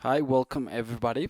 Hi, welcome everybody.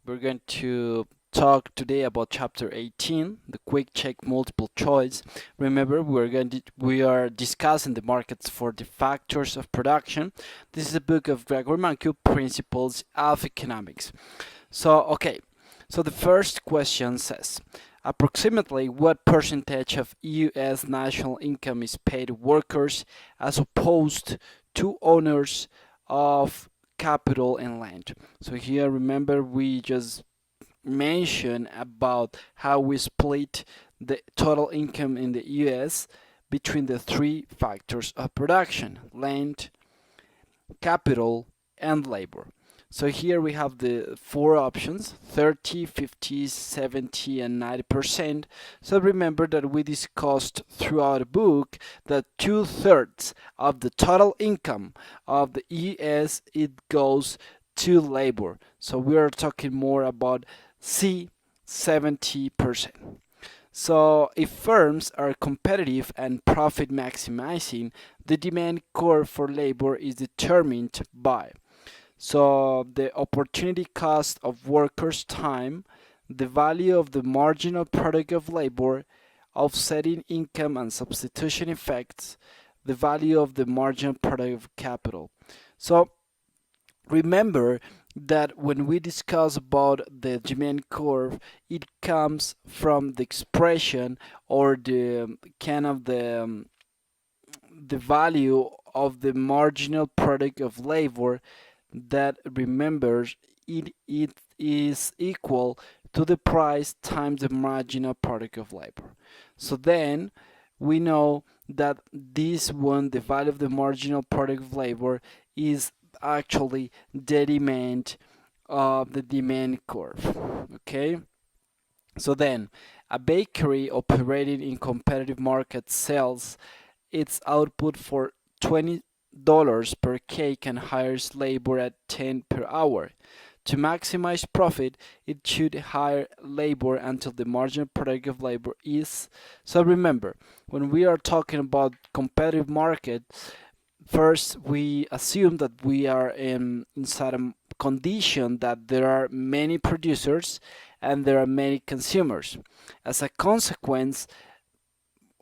We're going to talk today about chapter 18, the quick check multiple choice. Remember, we are discussing the markets for the factors of production. This is a book of Gregory Mankiw, Principles of Economics. So the first question says, approximately what percentage of US national income is paid to workers as opposed to owners of capital and land? So here, remember, we just mentioned about how we split the total income in the US between the three factors of production: land, capital, and labor. So here we have the four options: 30, 50, 70, and 90%. So remember that we discussed throughout the book that 2/3 of the total income of the ES it goes to labor. So we are talking more about C, 70%. So if firms are competitive and profit maximizing, the demand curve for labor is determined by the opportunity cost of workers' time, the value of the marginal product of labor, offsetting income and substitution effects, the value of the marginal product of capital. So remember that when we discuss about the demand curve, it comes from the expression or the kind of the value of the marginal product of labor that remembers it is equal to the price times the marginal product of labor. So then we know that this one, the value of the marginal product of labor, is actually the demand of the demand curve. Okay, so then a bakery operating in competitive market sells its output for $20 per cake and hires labor at 10 per hour. To maximize profit, it should hire labor until the marginal product of labor is. So remember, when we are talking about competitive market, first we assume that we are inside a condition that there are many producers and there are many consumers. As a consequence,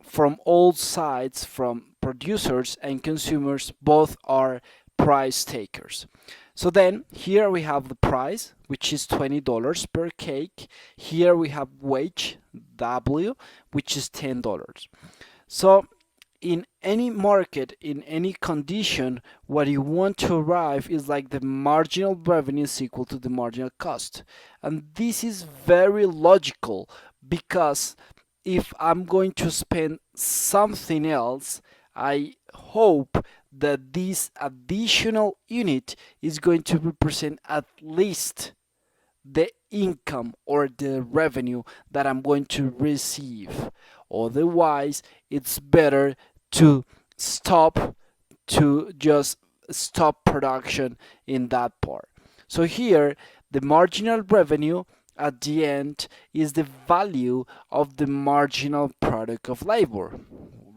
from all sides, from producers and consumers, both are price takers. So then here we have the price, which is $20 per cake. Here we have wage, W, which is $10. So in any market, in any condition, what you want to arrive is like the marginal revenue is equal to the marginal cost. And this is very logical because if I'm going to spend something else, I hope that this additional unit is going to represent at least the income or the revenue that I'm going to receive. Otherwise, it's better to stop, to just stop production in that part. So here, the marginal revenue at the end is the value of the marginal product of labor,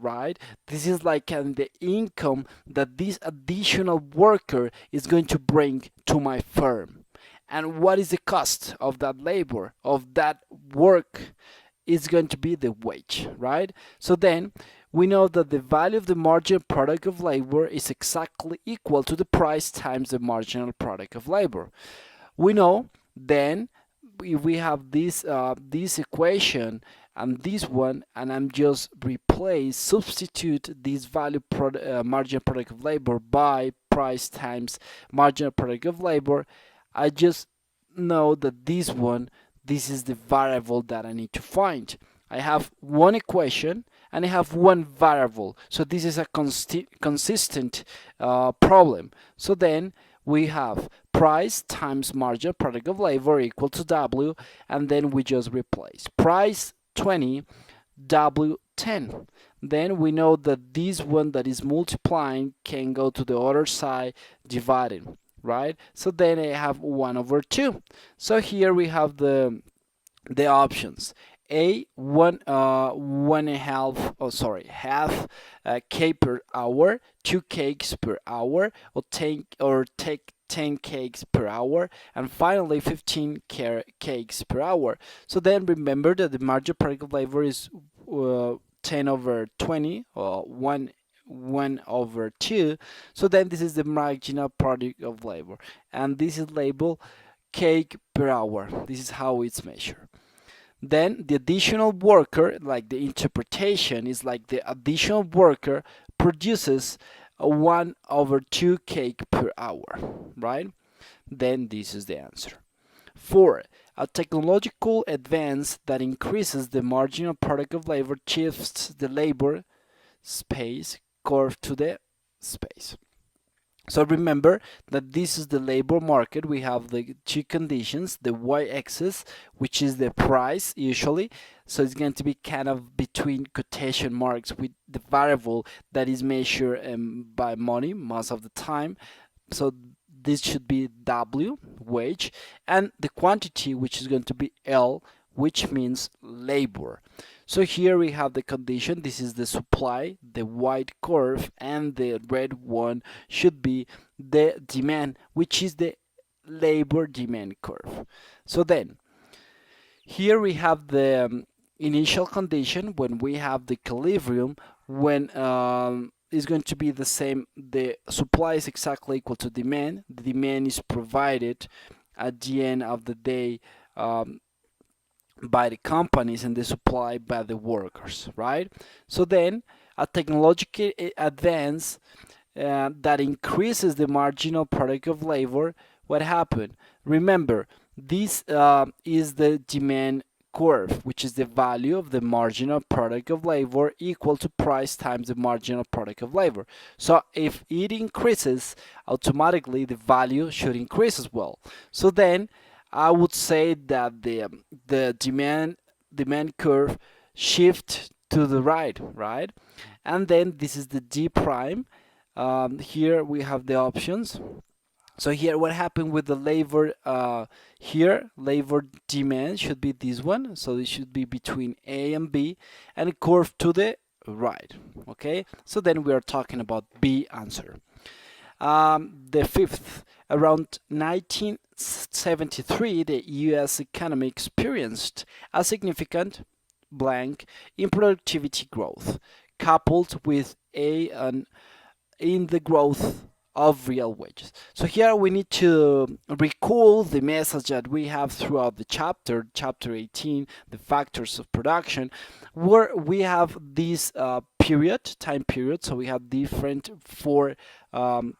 right? This is like the income that this additional worker is going to bring to my firm. And what is the cost of that labor, of that work? Is going to be the wage, right? So then we know that the value of the marginal product of labor is exactly equal to the price times the marginal product of labor. We know then if we have this equation and this one, and I'm just substitute this marginal product of labor by price times marginal product of labor, I just know that this is the variable that I need to find. I have one equation and I have one variable, so this is a consistent problem. So then we have price times marginal product of labor equal to W, and then we just replace price 20, W 10. Then we know that this one that is multiplying can go to the other side dividing, right? So then I have 1 over 2. So here we have the options. A one and a half, half cake per hour, 2 cakes per hour, or take 10 cakes per hour, and finally 15 cakes per hour. So then remember that the marginal product of labor is 10 over 20, or 1 over 2. So then this is the marginal product of labor, and this is labeled cake per hour. This is how it's measured. Then the additional worker, like the interpretation, is like the additional worker produces a 1 over 2 cake per hour, right? Then this is the answer. 4. A technological advance that increases the marginal product of labor shifts the labor space curve to the space. So remember that this is the labor market. We have the two conditions, the y-axis, which is the price usually. So it's going to be kind of between quotation marks with the variable that is measured by money most of the time. So this should be W, wage, and the quantity, which is going to be L, which means labor. So here we have the condition. This is the supply, the white curve, and the red one should be the demand, which is the labor demand curve. So then here we have the initial condition when we have the equilibrium, when is going to be the same. The supply is exactly equal to demand. The demand is provided at the end of the day by the companies, and the supply by the workers, right? So then a technological advance that increases the marginal product of labor, what happened? Remember, this is the demand curve, which is the value of the marginal product of labor equal to price times the marginal product of labor. So if it increases, automatically the value should increase as well. So then I would say that the demand curve shift to the right, right? And then this is the D prime. Here we have the options. So here what happened with the labor here, labor demand should be this one. So it should be between A and B, and a curve to the right. Okay, so then we are talking about B answer. The fifth, around 1973, the U.S. economy experienced a significant blank in productivity growth, coupled with in the growth of real wages. So here we need to recall the message that we have throughout the chapter 18, the factors of production, where we have this time period. So we have different 4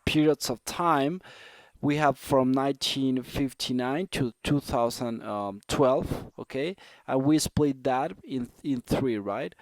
periods of time. We have from 1959 to 2012, okay, and we split that in 3, right?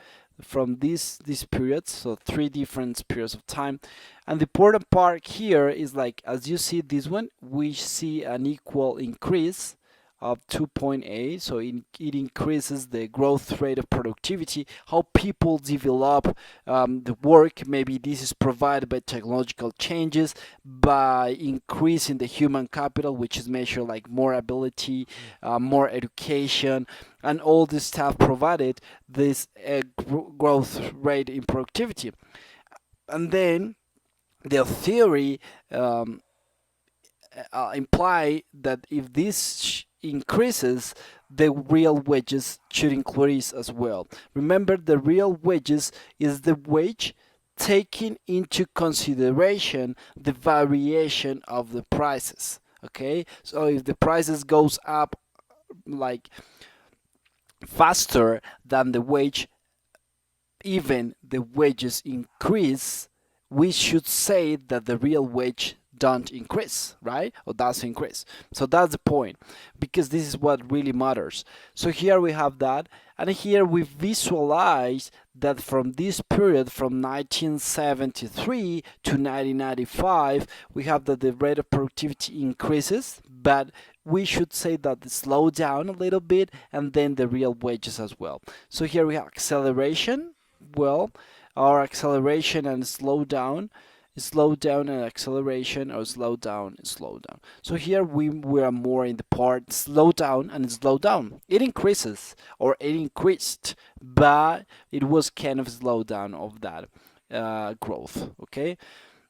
From these periods, so 3 different periods of time. And the important part here is, like, as you see this one, we see an equal increase of 2.8. So it increases the growth rate of productivity, how people develop the work. Maybe this is provided by technological changes, by increasing the human capital, which is measured like more ability, more education, and all this stuff provided this growth rate in productivity. And then the theory imply that if this increases, the real wages should increase as well. Remember, the real wages is the wage taking into consideration the variation of the prices. Okay, so if the prices goes up like faster than the wage, even the wages increase, we should say that the real wage don't increase, right? Or does increase. So that's the point, because this is what really matters. So here we have that, and here we visualize that from this period, from 1973 to 1995, we have that the rate of productivity increases, but we should say that it slowed down a little bit, and then the real wages as well. So here we have acceleration. Well, our acceleration and slow down and acceleration, or slow down and slow down. So here we are more in the part slow down and slow down. It increases, or it increased, but it was kind of slow down of that growth. Okay,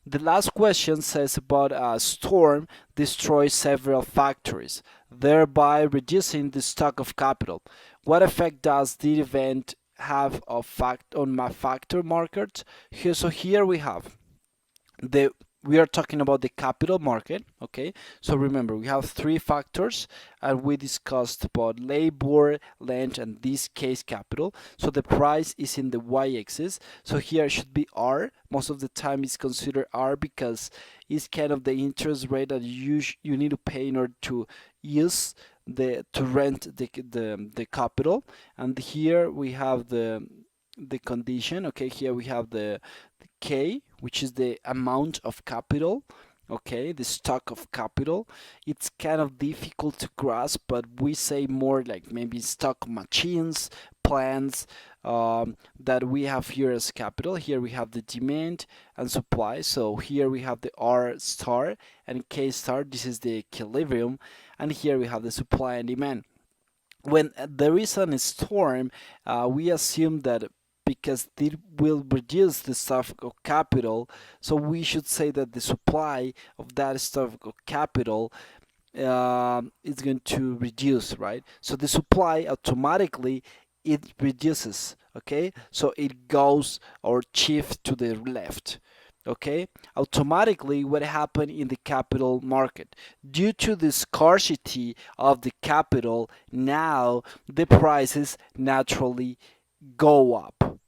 The last question says about a storm destroys several factories, thereby reducing the stock of capital. What effect does the event have on my factor markets? So here we have the we are talking about the capital market. Okay, so remember we have three factors and we discussed about labor, land, and this case capital. So the price is in the y-axis, so here it should be r. Most of the time it's considered r because it's kind of the interest rate that you need to pay in order to use to rent the capital. And here we have the condition. Okay, here we have the K, which is the amount of capital, okay, the stock of capital. It's kind of difficult to grasp, but we say more like maybe stock machines, plants, that we have here as capital. Here we have the demand and supply. So here we have the R star and K star. This is the equilibrium. And here we have the supply and demand. When there is a storm, we assume that because it will reduce the stock of capital, so we should say that the supply of that stock of capital is going to reduce, right? So the supply automatically it reduces, okay? So it goes or shifts to the left. Okay, automatically what happened in the capital market due to the scarcity of the capital, now the prices naturally go up,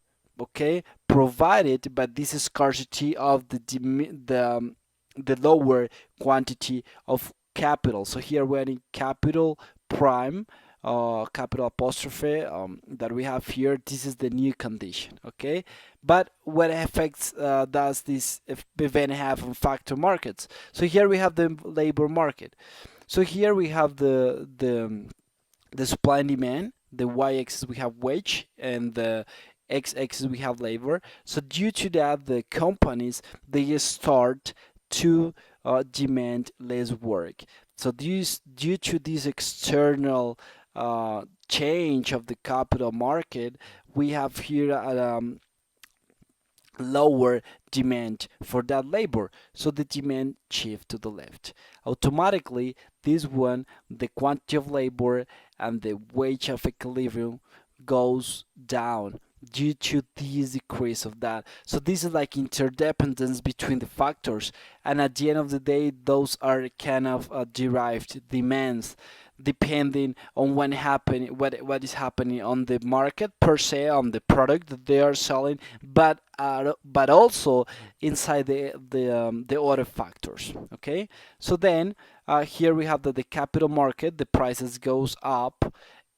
okay, provided by this scarcity of the lower quantity of capital. So here we're in capital prime, capital apostrophe, that we have here. This is the new condition, okay? But what effects does this event have on factor markets? So here we have the labor market. So here we have the supply and demand. The y-axis we have wage, and the x-axis we have labor. So due to that, the companies they start to demand less work. So due to this external change of the capital market, we have here lower demand for that labor, so the demand shift to the left. Automatically, this one, the quantity of labor and the wage of equilibrium goes down due to this decrease of that. So this is like interdependence between the factors, and at the end of the day, those are kind of derived demands depending on what is happening on the market per se, on the product that they are selling, but also inside the other factors. Okay, so then here we have that the capital market, the prices goes up,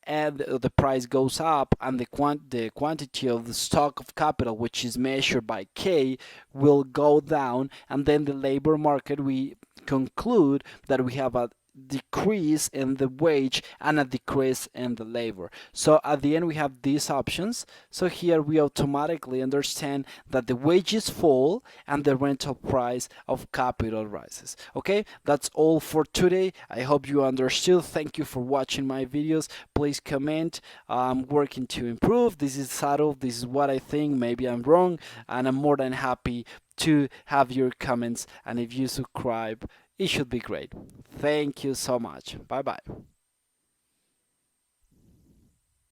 and the price goes up, and the quantity of the stock of capital, which is measured by K, will go down, and then the labor market, we conclude that we have a decrease in the wage and a decrease in the labor. So at the end we have these options. So here we automatically understand that the wages fall and the rental price of capital rises. Okay, that's all for today. I hope you understood. Thank you for watching my videos. Please comment. I'm working to improve. This is Sato. This is what I think. Maybe I'm wrong, and I'm more than happy to have your comments, and if you subscribe, it should be great. Thank you so much. Bye bye.